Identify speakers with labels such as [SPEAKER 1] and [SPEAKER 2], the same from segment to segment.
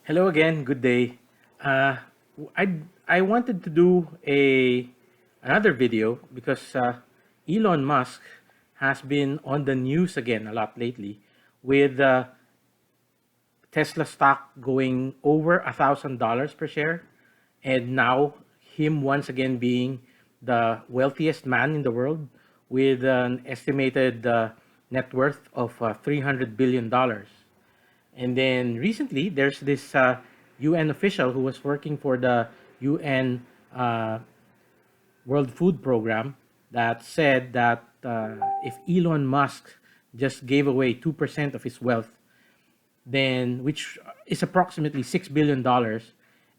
[SPEAKER 1] Hello again. Good day. Uh, I wanted to do a another video because Elon Musk has been on the news again a lot lately with Tesla stock going over $1,000 per share, and now him once again being the wealthiest man in the world with an estimated net worth of $300 billion. And then recently, there's this UN official who was working for the UN World Food Program that said that if Elon Musk just gave away 2% of his wealth, then which is approximately $6 billion,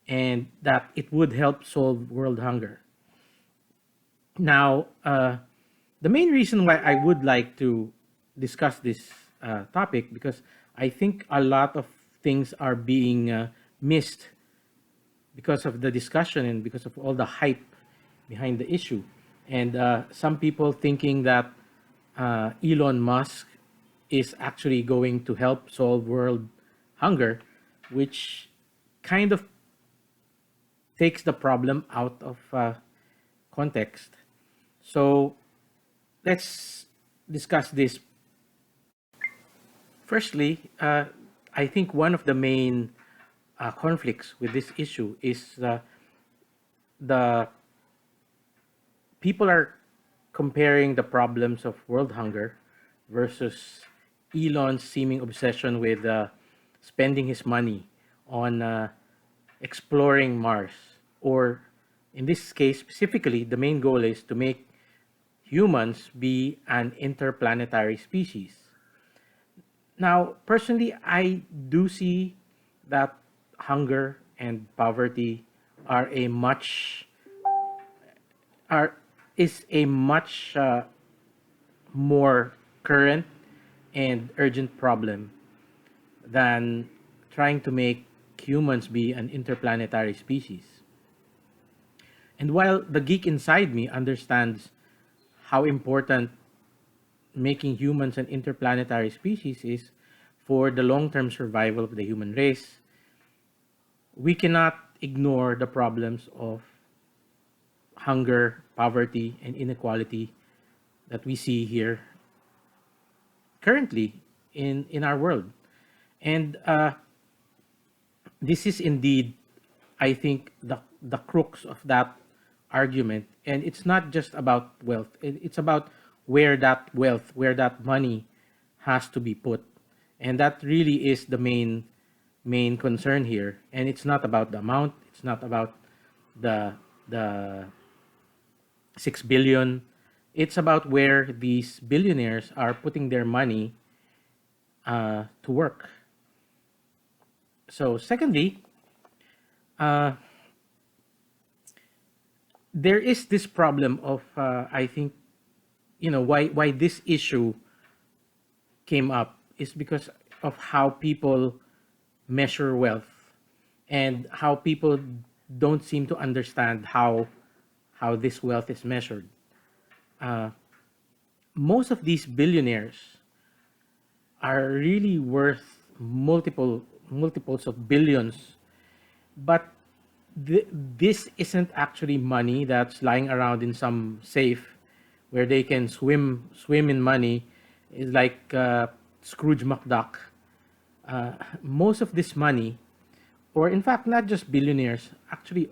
[SPEAKER 1] and that it would help solve world hunger. Now, the main reason why I would like to discuss this topic because I think a lot of things are being missed because of the discussion and because of all the hype behind the issue, and some people thinking that Elon Musk is actually going to help solve world hunger, which kind of takes the problem out of context. So let's discuss this. Firstly, I think one of the main conflicts with this issue is the people are comparing the problems of world hunger versus Elon's seeming obsession with spending his money on exploring Mars. Or in this case specifically, the main goal is to make humans be an interplanetary species. Now, personally, I do see that hunger and poverty are a much are is a much more current and urgent problem than trying to make humans be an interplanetary species. And while the geek inside me understands how important making humans an interplanetary species is for the long-term survival of the human race, we cannot ignore the problems of hunger, poverty, and inequality that we see here currently in our world. And this is indeed, I think, the crux of that argument. And it's not just about wealth, it's about where that wealth, where that money has to be put. And that really is the main concern here. And it's not about the amount, it's not about the 6 billion. It's about where these billionaires are putting their money to work. So, secondly, uh, there is this problem of I think why this issue came up is because of how people measure wealth and how people don't seem to understand how this wealth is measured. Uh, Most of these billionaires are really worth multiples of billions, but this isn't actually money that's lying around in some safe where they can swim in money. Is like Scrooge McDuck. Most of this money, or in fact, not just billionaires, actually,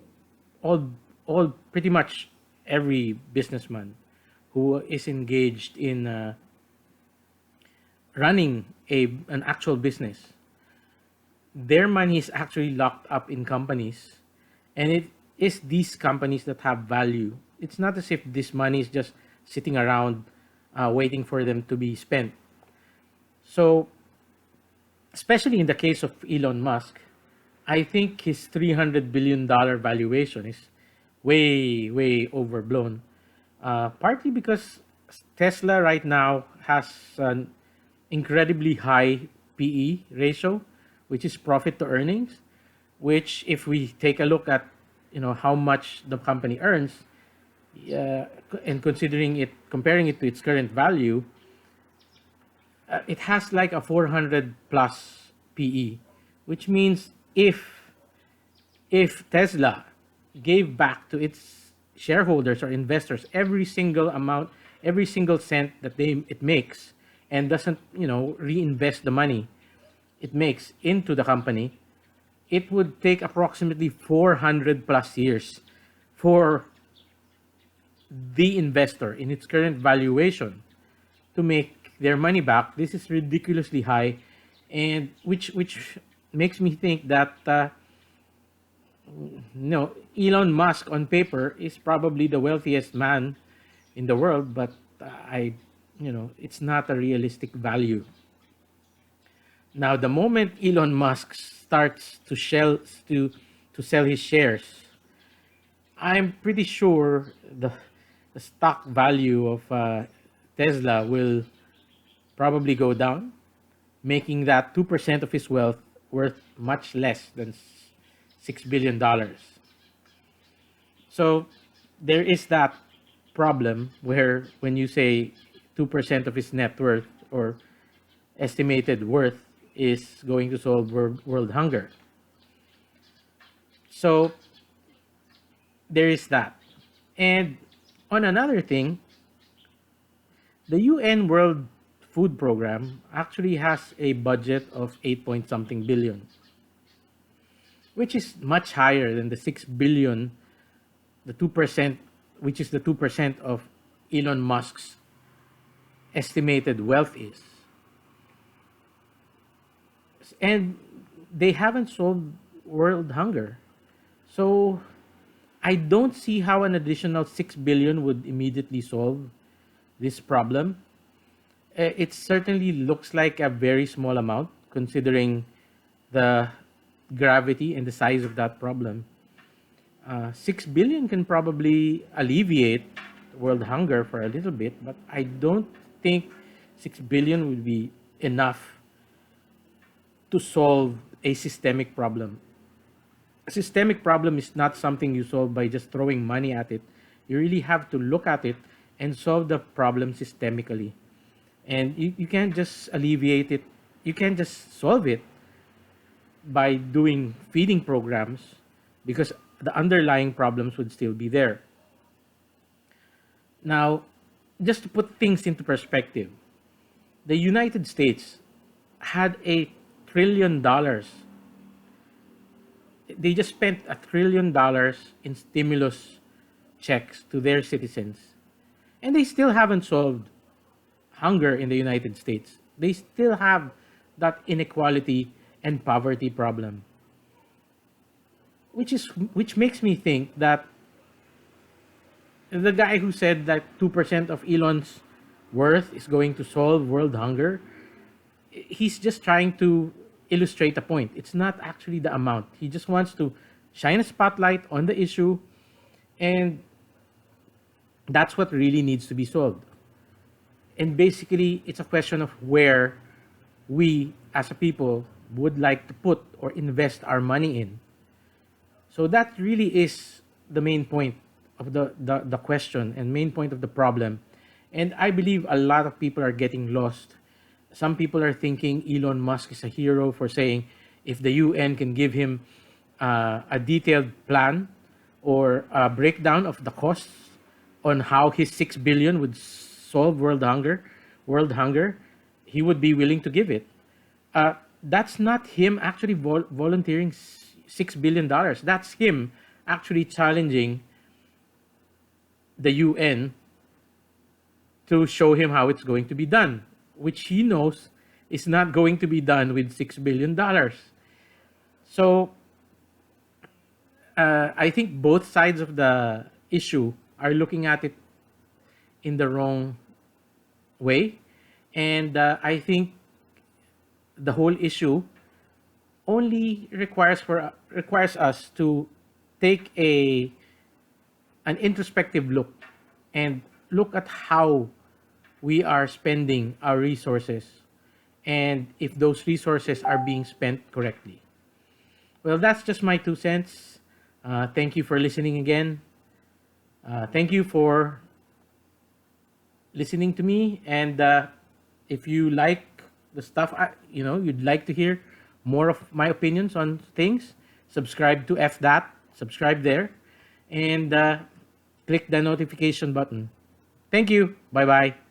[SPEAKER 1] all all pretty much every businessman who is engaged in running an actual business, their money is actually locked up in companies, and it is these companies that have value. It's not as if this money is just sitting around waiting for them to be spent. So, especially in the case of Elon Musk, I think his $300 billion valuation is way overblown. Partly because Tesla right now has an incredibly high PE ratio, which is profit to earnings, which if we take a look at how much the company earns, and comparing it to its current value, it has like a 400 plus PE, which means if Tesla gave back to its shareholders or investors every single amount, every single cent that it makes, and doesn't, reinvest the money it makes into the company, it would take approximately 400 plus years for the investor in its current valuation to make their money back. This is ridiculously high, and which makes me think that no, Elon Musk on paper is probably the wealthiest man in the world, but it's not a realistic value. Now, the moment Elon Musk starts to sell his shares, I'm pretty sure the stock value of Tesla will probably go down, making that 2% of his wealth worth much less than $6 billion. So there is that problem where when you say 2% of his net worth or estimated worth is going to solve world hunger. So there is that. And on another thing, the UN World Food Program actually has a budget of 8 point something billion, which is much higher than the 6 billion, the 2%, which is the 2% of Elon Musk's estimated wealth is. And they haven't solved world hunger. So I don't see how an additional 6 billion would immediately solve this problem. It certainly looks like a very small amount considering the gravity and the size of that problem. 6 billion can probably alleviate world hunger for a little bit, but I don't think 6 billion would be enough to solve a systemic problem. A systemic problem is not something you solve by just throwing money at it. You really have to look at it and solve the problem systemically. And you can't just alleviate it, you can't just solve it by doing feeding programs because the underlying problems would still be there. Now, just to put things into perspective, the United States had $1 trillion. They just spent $1 trillion in stimulus checks to their citizens, and they still haven't solved hunger in the United States. They still have that inequality and poverty problem, which makes me think that the guy who said that 2% of Elon's worth is going to solve world hunger, he's just trying to illustrate a point. It's not actually the amount. He just wants to shine a spotlight on the issue, and that's what really needs to be solved. And basically, it's a question of where we as a people would like to put or invest our money in. So that really is the main point of the question and main point of the problem. And I believe a lot of people are getting lost. Some people are thinking Elon Musk is a hero for saying if the UN can give him a detailed plan or a breakdown of the costs on how his 6 billion would solve world hunger, he would be willing to give it. That's not him actually volunteering $6 billion. That's him actually challenging the UN to show him how it's going to be done, which he knows is not going to be done with $6 billion. So I think both sides of the issue are looking at it in the wrong way. And I think the whole issue only requires us to take an introspective look and look at how we are spending our resources and if those resources are being spent correctly. Well, that's just my 2 cents. Thank you for listening again. Thank you for listening to me. And if you like the stuff you'd like to hear more of my opinions on things, subscribe to FDAT, subscribe there, and click the notification button. Thank you. Bye bye.